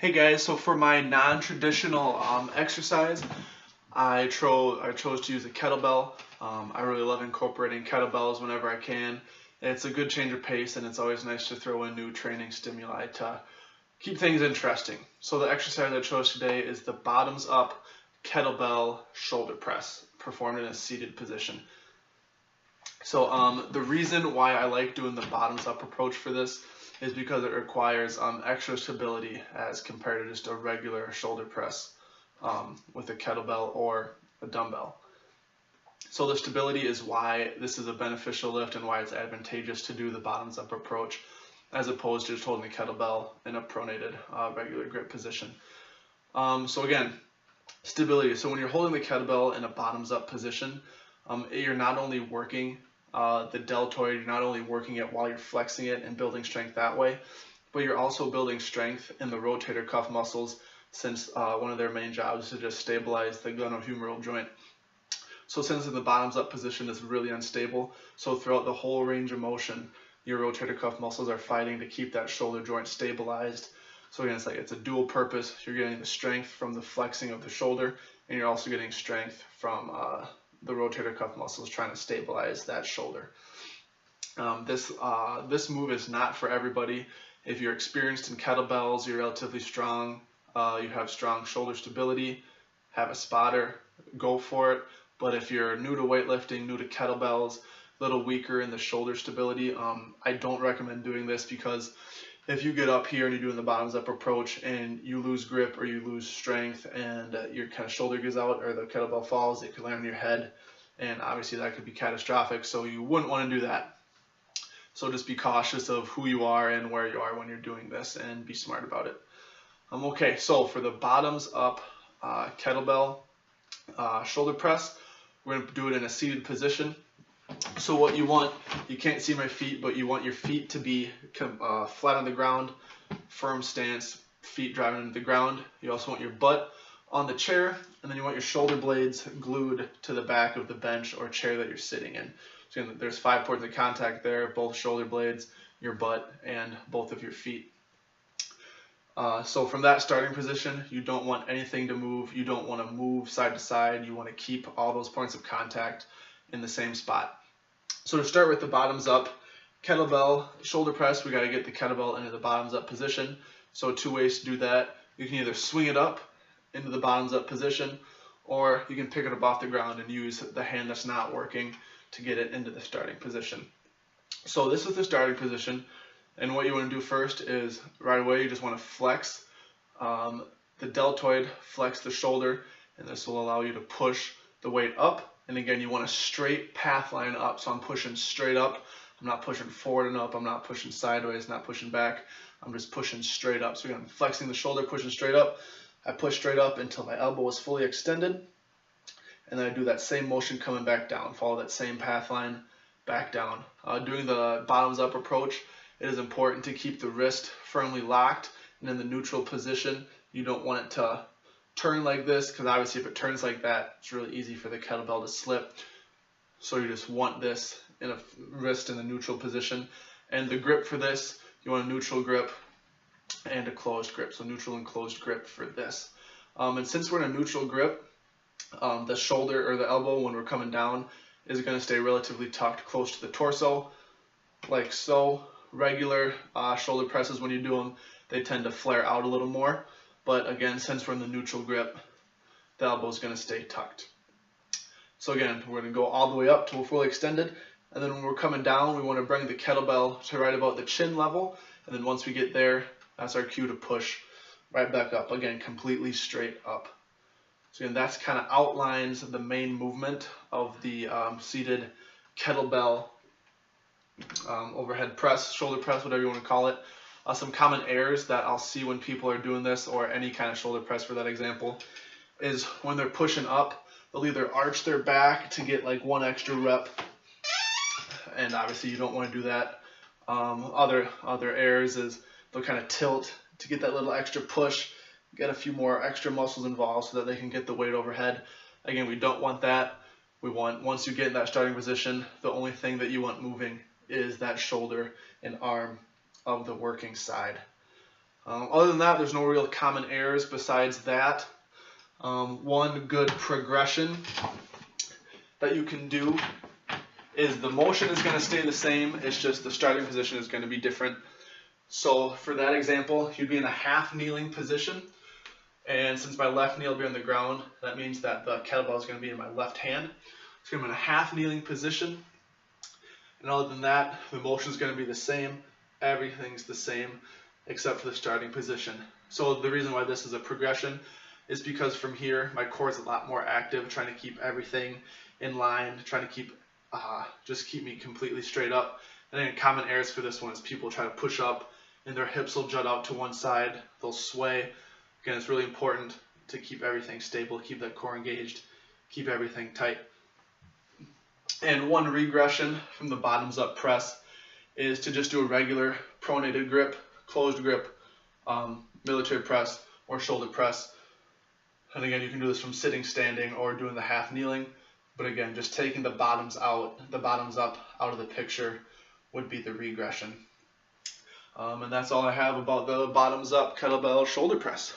Hey guys, so for my non-traditional exercise, I chose to use a kettlebell. I really love incorporating kettlebells whenever I can. It's a good change of pace, and it's always nice to throw in new training stimuli to keep things interesting. So the exercise I chose today is the bottoms up kettlebell shoulder press, performed in a seated position. So the reason why I like doing the bottoms up approach for this is because it requires extra stability as compared to just a regular shoulder press with a kettlebell or a dumbbell. So the stability is why this is a beneficial lift and why it's advantageous to do the bottoms up approach as opposed to just holding the kettlebell in a pronated regular grip position. So again, stability. So when you're holding the kettlebell in a bottoms up position, you're not only working the deltoid, you're not only working it while you're flexing it and building strength that way, but you're also building strength in the rotator cuff muscles, since one of their main jobs is to just stabilize the glenohumeral joint. So since in the bottoms up position is really unstable, so throughout the whole range of motion, your rotator cuff muscles are fighting to keep that shoulder joint stabilized. So again, it's a dual purpose. You're getting the strength from the flexing of the shoulder, and you're also getting strength from the rotator cuff muscles trying to stabilize that shoulder. This move is not for everybody. If you're experienced in kettlebells, you're relatively strong, you have strong shoulder stability, have a spotter, go for it. But if you're new to weightlifting, new to kettlebells, a little weaker in the shoulder stability, I don't recommend doing this, because if you get up here and you're doing the bottoms up approach and you lose grip or you lose strength and your kind of shoulder goes out or the kettlebell falls, it could land on your head, and obviously that could be catastrophic, so you wouldn't want to do that. So just be cautious of who you are and where you are when you're doing this, and be smart about it. Okay, so for the bottoms up kettlebell shoulder press, we're going to do it in a seated position. So what you want, you can't see my feet, but you want your feet to be flat on the ground, firm stance, feet driving into the ground. You also want your butt on the chair, and then you want your shoulder blades glued to the back of the bench or chair that you're sitting in. So again, there's 5 points of contact there, both shoulder blades, your butt, and both of your feet. So from that starting position, you don't want anything to move. You don't want to move side to side. You want to keep all those points of contact in the same spot. So to start with the bottoms up kettlebell shoulder press, we got to get the kettlebell into the bottoms up position. So 2 ways to do that. You can either swing it up into the bottoms up position, or you can pick it up off the ground and use the hand that's not working to get it into the starting position. So this is the starting position, and what you want to do first is right away you just want to flex the deltoid, flex the shoulder, and this will allow you to push the weight up. And again, you want a straight path line up, so I'm pushing straight up. I'm not pushing forward and up, I'm not pushing sideways, not pushing back. I'm just pushing straight up. So again, I'm flexing the shoulder, pushing straight up. I push straight up until my elbow is fully extended, and then I do that same motion coming back down. Follow that same path line back down. Doing the bottoms up approach, it is important to keep the wrist firmly locked and in the neutral position. You don't want it to turn like this, because obviously if it turns like that, it's really easy for the kettlebell to slip. So you just want this in a wrist in the neutral position. And the grip for this, you want a neutral grip and a closed grip. So neutral and closed grip for this. And since we're in a neutral grip, the shoulder or the elbow when we're coming down is going to stay relatively tucked close to the torso, like so. Regular shoulder presses, when you do them, they tend to flare out a little more. But again, since we're in the neutral grip, the elbow is going to stay tucked. So again, we're going to go all the way up till we're fully extended. And then when we're coming down, we want to bring the kettlebell to right about the chin level. And then once we get there, that's our cue to push right back up. Again, completely straight up. So again, that's kind of outlines the main movement of the seated kettlebell overhead press, shoulder press, whatever you want to call it. Some common errors that I'll see when people are doing this, or any kind of shoulder press for that example, is when they're pushing up, they'll either arch their back to get like 1 extra rep, and obviously you don't want to do that. Other errors is they'll kind of tilt to get that little extra push, get a few more extra muscles involved so that they can get the weight overhead. Again, we don't want that. We want, once you get in that starting position, the only thing that you want moving is that shoulder and arm of the working side. Other than that, there's no real common errors besides that. One good progression that you can do is the motion is going to stay the same, it's just the starting position is going to be different. So for that example, you'd be in a half kneeling position, and since my left knee will be on the ground, that means that the kettlebell is going to be in my left hand. So I'm in a half kneeling position, and other than that, the motion is going to be the same, everything's the same except for the starting position. So the reason why this is a progression is because from here my core is a lot more active, trying to keep everything in line, trying to keep just keep me completely straight up. And then common errors for this one is people try to push up and their hips will jut out to one side, they'll sway. Again, it's really important to keep everything stable, keep that core engaged, keep everything tight. And one regression from the bottoms up press is to just do a regular pronated grip, closed grip, military press, or shoulder press. And again, you can do this from sitting, standing, or doing the half kneeling. But again, just taking the bottoms up out of the picture would be the regression. And that's all I have about the bottoms up kettlebell shoulder press.